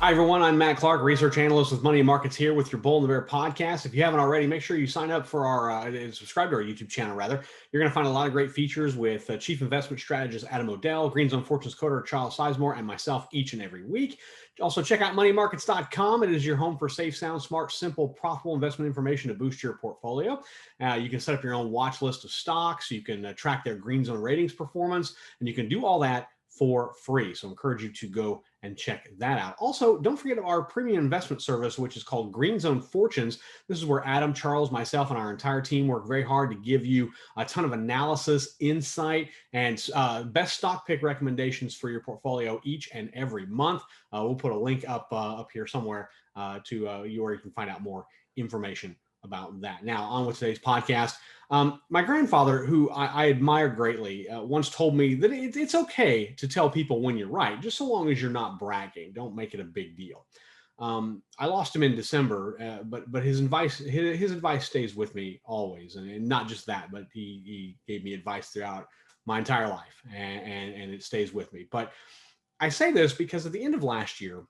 Hi, everyone. I'm Matt Clark, research analyst with Money and Markets here with your Bull and the Bear podcast. If you haven't already, make sure you sign up for subscribe to our YouTube channel, rather. You're going to find a lot of great features with Chief Investment Strategist Adam O'Dell, Green Zone Fortunes coder Charles Sizemore, and myself each and every week. Also, check out moneymarkets.com. It is your home for safe, sound, smart, simple, profitable investment information to boost your portfolio. You can set up your own watch list of stocks. You can track their Green Zone ratings performance, and you can do all that for free. So I encourage you to go and check that out. Also, don't forget our premium investment service, which is called Green Zone Fortunes. This is where Adam, Charles, myself, and our entire team work very hard to give you a ton of analysis, insight, and best stock pick recommendations for your portfolio each and every month. We'll put a link up here somewhere to where you can find out more information about that. Now, on with today's podcast. My grandfather, who I admire greatly, once told me that it's okay to tell people when you're right, just so long as you're not bragging. Don't make it a big deal. I lost him in December, but his advice stays with me always, and not just that, but he gave me advice throughout my entire life, and it stays with me. But I say this because at the end of last year,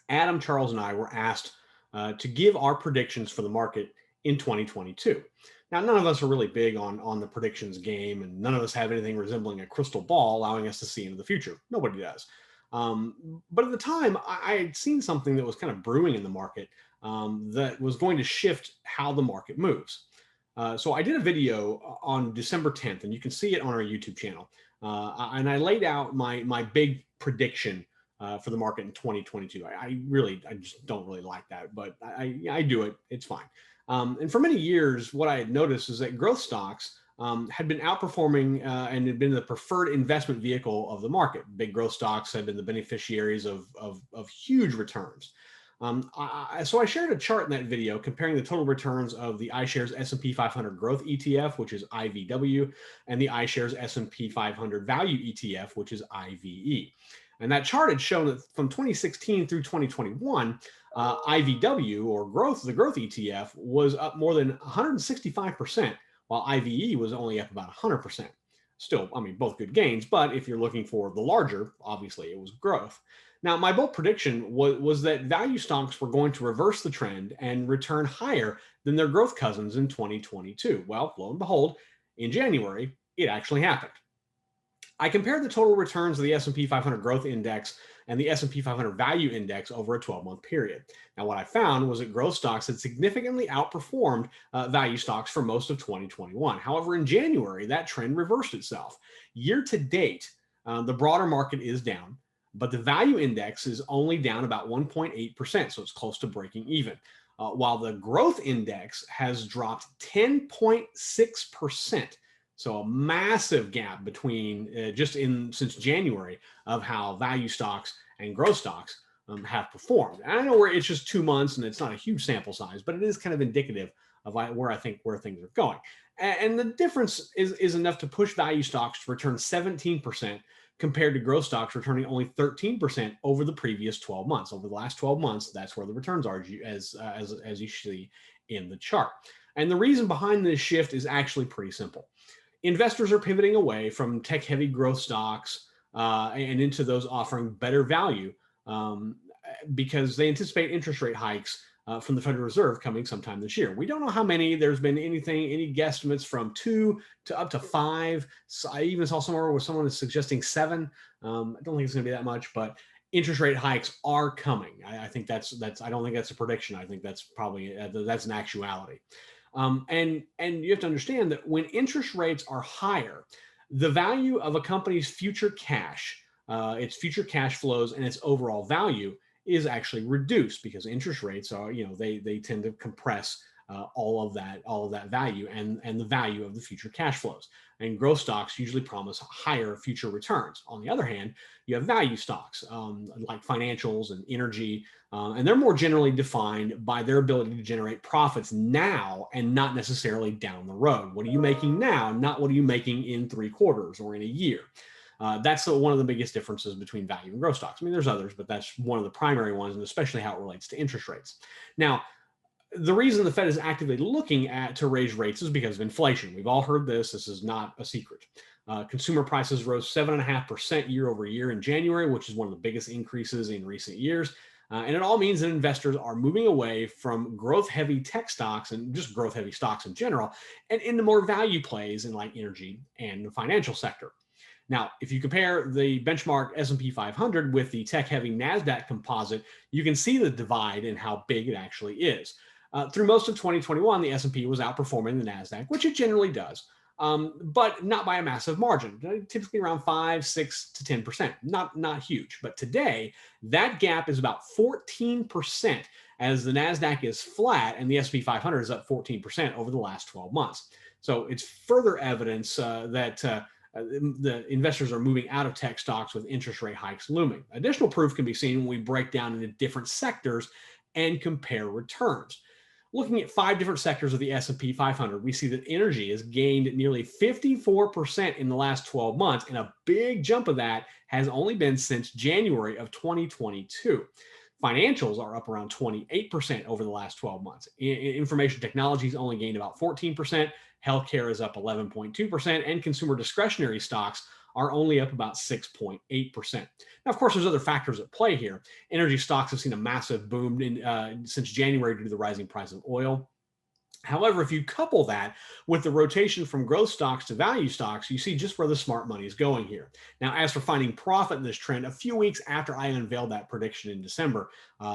Adam, Charles, and I were asked to give our predictions for the market in 2022. Now, none of us are really big on the predictions game, and none of us have anything resembling a crystal ball allowing us to see into the future. Nobody does. But at the time, I had seen something that was kind of brewing in the market that was going to shift how the market moves. So I did a video on December 10th, and you can see it on our YouTube channel. And I laid out my big prediction for the market in 2022. I just don't really like that, but I do it. It's fine. And for many years, what I had noticed is that growth stocks had been outperforming and had been the preferred investment vehicle of the market. Big growth stocks had been the beneficiaries of huge returns. So I shared a chart in that video comparing the total returns of the iShares S&P 500 Growth ETF, which is IVW, and the iShares S&P 500 Value ETF, which is IVE. And that chart had shown that from 2016 through 2021, IVW, or the growth ETF, was up more than 165%, while IVE was only up about 100%. Still, I mean, both good gains, but if you're looking for the larger, obviously it was growth. Now, my bold prediction was that value stocks were going to reverse the trend and return higher than their growth cousins in 2022. Well, lo and behold, in January, it actually happened. I compared the total returns of the S&P 500 Growth Index and the S&P 500 Value Index over a 12-month period. Now, what I found was that growth stocks had significantly outperformed value stocks for most of 2021. However, in January, that trend reversed itself. Year to date, the broader market is down, but the value index is only down about 1.8%, so it's close to breaking even. While the growth index has dropped 10.6%. So a massive gap between since January of how value stocks and growth stocks have performed. And I know it's just 2 months and it's not a huge sample size, but it is kind of indicative of where things are going. And the difference is enough to push value stocks to return 17% compared to growth stocks returning only 13% over the previous 12 months. Over the last 12 months, that's where the returns are, as you see in the chart. And the reason behind this shift is actually pretty simple. Investors are pivoting away from tech-heavy growth stocks and into those offering better value because they anticipate interest rate hikes from the Federal Reserve coming sometime this year. We don't know how many. There's been any guesstimates from 2 to up to 5. So I even saw somewhere where someone is suggesting 7. I don't think it's going to be that much, but interest rate hikes are coming. I think that's. I don't think that's a prediction. I think that's probably that's an actuality. And you have to understand that when interest rates are higher, the value of a company's future cash, its future cash flows, and its overall value is actually reduced because interest rates are, they tend to compress all of that value and the value of the future cash flows. And growth stocks usually promise higher future returns. On the other hand, you have value stocks like financials and energy, and they're more generally defined by their ability to generate profits now and not necessarily down the road. What are you making now? Not what are you making in 3 quarters or in a year. That's one of the biggest differences between value and growth stocks. I mean, there's others, but that's one of the primary ones, and especially how it relates to interest rates. Now, the reason the Fed is actively looking to raise rates is because of inflation. We've all heard this. This is not a secret. Consumer prices rose 7.5% year over year in January, which is one of the biggest increases in recent years. And it all means that investors are moving away from growth heavy tech stocks and just growth heavy stocks in general and into more value plays in like energy and the financial sector. Now, if you compare the benchmark S&P 500 with the tech-heavy NASDAQ composite, you can see the divide in how big it actually is. Through most of 2021, the S&P was outperforming the NASDAQ, which it generally does, but not by a massive margin, typically around 5, 6 to 10%, not huge. But today, that gap is about 14% as the NASDAQ is flat and the S&P 500 is up 14% over the last 12 months. So it's further evidence that the investors are moving out of tech stocks with interest rate hikes looming. Additional proof can be seen when we break down into different sectors and compare returns. Looking at 5 different sectors of the S&P 500, we see that energy has gained nearly 54% in the last 12 months, and a big jump of that has only been since January of 2022. Financials are up around 28% over the last 12 months. Information technologies only gained about 14%. Healthcare is up 11.2%, and consumer discretionary stocks are only up about 6.8%. Now, of course, there's other factors at play here. Energy stocks have seen a massive boom since January due to the rising price of oil. However, if you couple that with the rotation from growth stocks to value stocks, you see just where the smart money is going here. Now, as for finding profit in this trend, a few weeks after I unveiled that prediction in December,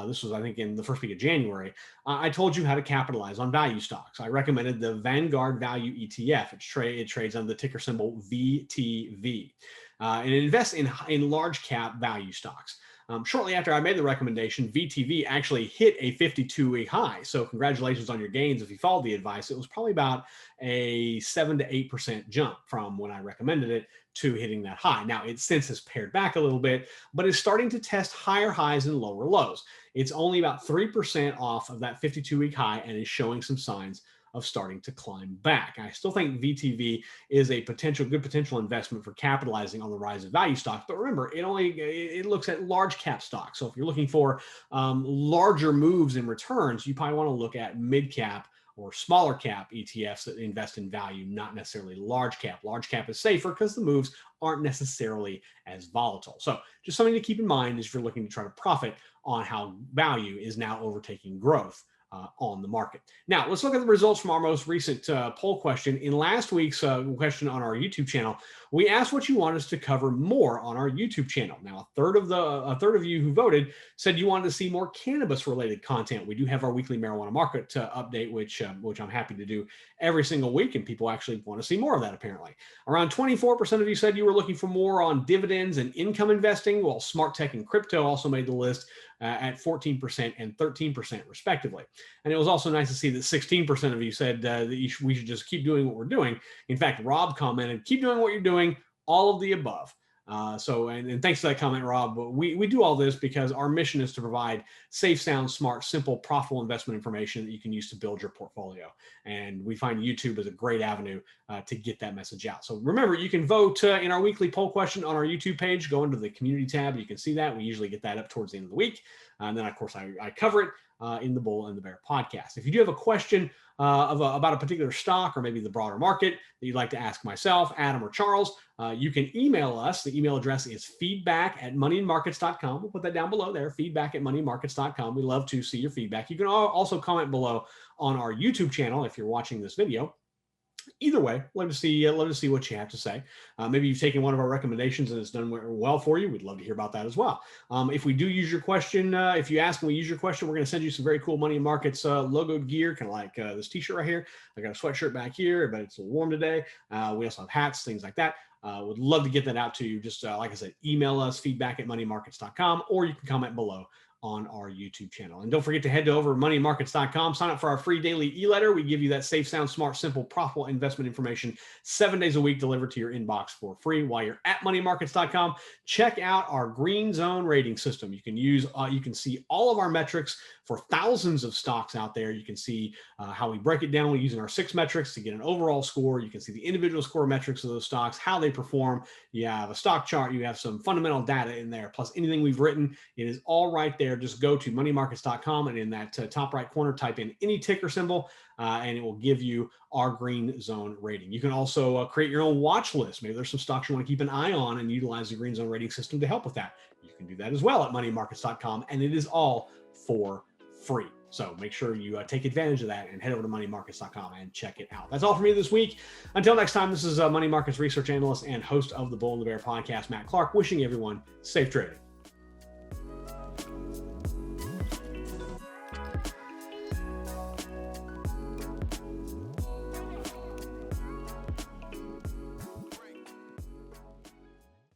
this was, I think, in the first week of January, I told you how to capitalize on value stocks. I recommended the Vanguard Value ETF. It trades under the ticker symbol VTV. And it invests in large cap value stocks. Shortly after I made the recommendation, VTV actually hit a 52-week high. So congratulations on your gains. If you followed the advice, it was probably about a 7 to 8% jump from when I recommended it to hitting that high. Now, it since has pared back a little bit, but is starting to test higher highs and lower lows. It's only about 3% off of that 52-week high and is showing some signs of starting to climb back. I still think VTV is a good potential investment for capitalizing on the rise of value stocks. But remember, it looks at large cap stocks. So if you're looking for larger moves in returns, you probably want to look at mid cap or smaller cap ETFs that invest in value, not necessarily large cap. Large cap is safer because the moves aren't necessarily as volatile. So just something to keep in mind if you're looking to try to profit on how value is now overtaking growth on the market. Now, let's look at the results from our most recent poll question. In last week's question on our YouTube channel, we asked what you want us to cover more on our YouTube channel. Now, a third of you who voted said you wanted to see more cannabis-related content. We do have our weekly marijuana market update, which I'm happy to do every single week, and people actually want to see more of that, apparently. Around 24% of you said you were looking for more on dividends and income investing, while smart tech and crypto also made the list at 14% and 13%, respectively. And it was also nice to see that 16% of you said that we should just keep doing what we're doing. In fact, Rob commented, keep doing what you're doing, all of the above. And thanks for that comment, Rob. But we do all this because our mission is to provide safe, sound, smart, simple, profitable investment information that you can use to build your portfolio. And we find YouTube is a great avenue to get that message out. So remember, you can vote in our weekly poll question on our YouTube page. Go into the community tab. You can see that. We usually get that up towards the end of the week. And then, of course, I cover it in the Bull and the Bear podcast. If you do have a question about a particular stock or maybe the broader market that you'd like to ask myself, Adam, or Charles, you can email us. The email address is feedback@moneyandmarkets.com. We'll put that down below there, feedback@moneyandmarkets.com. We love to see your feedback. You can also comment below on our YouTube channel if you're watching this video. Either way, let us see what you have to say. Maybe you've taken one of our recommendations and it's done well for you. We'd love to hear about that as well. If we do use your question, if you ask and we use your question, we're going to send you some very cool Money and Markets logoed gear, kind of like this t-shirt right here. I got a sweatshirt back here, but it's a little warm today. We also have hats, things like that. Would love to get that out to you. Just like I said, email us, feedback@moneyandmarkets.com, or you can comment below on our YouTube channel. And don't forget to head over to moneyandmarkets.com, sign up for our free daily e-letter. We give you that safe, sound, smart, simple, profitable investment information 7 days a week delivered to your inbox for free. While you're at moneyandmarkets.com, check out our green zone rating system. You can see all of our metrics for thousands of stocks out there. You can see how we break it down using our 6 metrics to get an overall score. You can see the individual score metrics of those stocks, how they perform. You have a stock chart. You have some fundamental data in there, plus anything we've written. It is all right there. Just go to moneymarkets.com and in that top right corner, type in any ticker symbol and it will give you our green zone rating. You can also create your own watch list. Maybe there's some stocks you want to keep an eye on and utilize the green zone rating system to help with that. You can do that as well at moneymarkets.com, and it is all for free. So make sure you take advantage of that and head over to moneymarkets.com and check it out. That's all for me this week. Until next time, this is Money Markets research analyst and host of the Bull and the Bear podcast, Matt Clark, wishing everyone safe trading.